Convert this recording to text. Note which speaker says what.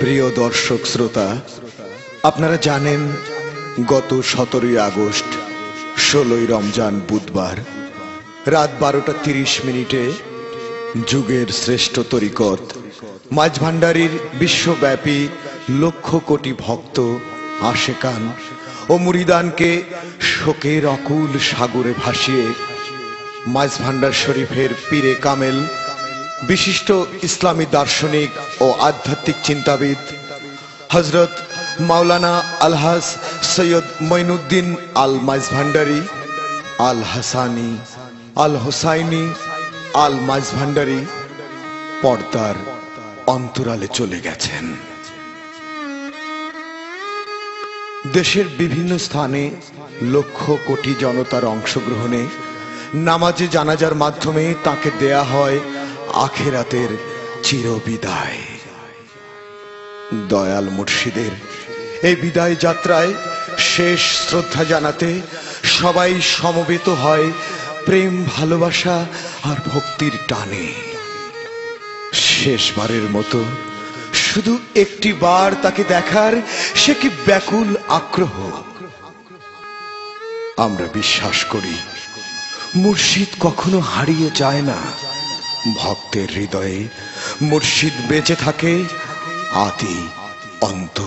Speaker 1: প্রিয় দর্শক শ্রোতা, আপনারা জানেন গত 17 আগস্ট 16 রমজান বুধবার রাত 12:30 যুগের শ্রেষ্ঠ তরিকত মাঝভান্ডারীর বিশ্বব্যাপী লক্ষ কোটি ভক্ত আশেকান ও মুরিদানকে শোকের অকুল সাগরে ভাসিয়ে মাঝভান্ডার শরীফের পীরে কামেল, বিশিষ্ট ইসলামী দার্শনিক ও আধ্যাত্মিক চিন্তাবিদ হযরত মাওলানা আলহাজ সৈয়দ মঈনুদ্দিন আল মাঝভান্ডারী আল হাসানি আল হোসাইনি আল মাঝভান্ডারী পর্দার অন্তরালে চলে গেছেন। দেশের বিভিন্ন স্থানে লক্ষ কোটি জনতার অংশগ্রহণে নামাজে জানাজার মাধ্যমে তাকে দেয়া হয় আখিরাতের চিরবিদায়। দয়াল মুর্শিদের এই বিদায় যাত্রায় শেষ শ্রদ্ধা জানাতে সবাই সমবেত হয় প্রেম, ভালোবাসা আর ভক্তির টানে। শেষবারের মতো শুধু একটি বার তাকে দেখার সে কি ব্যাকুল আগ্রহ। আমরা বিশ্বাস করি মুর্শিদ কখনো হারিয়ে যায় না। ভক্তের হৃদয়ে মুর্শিদ বেঁচে থাকে আদি অন্ত।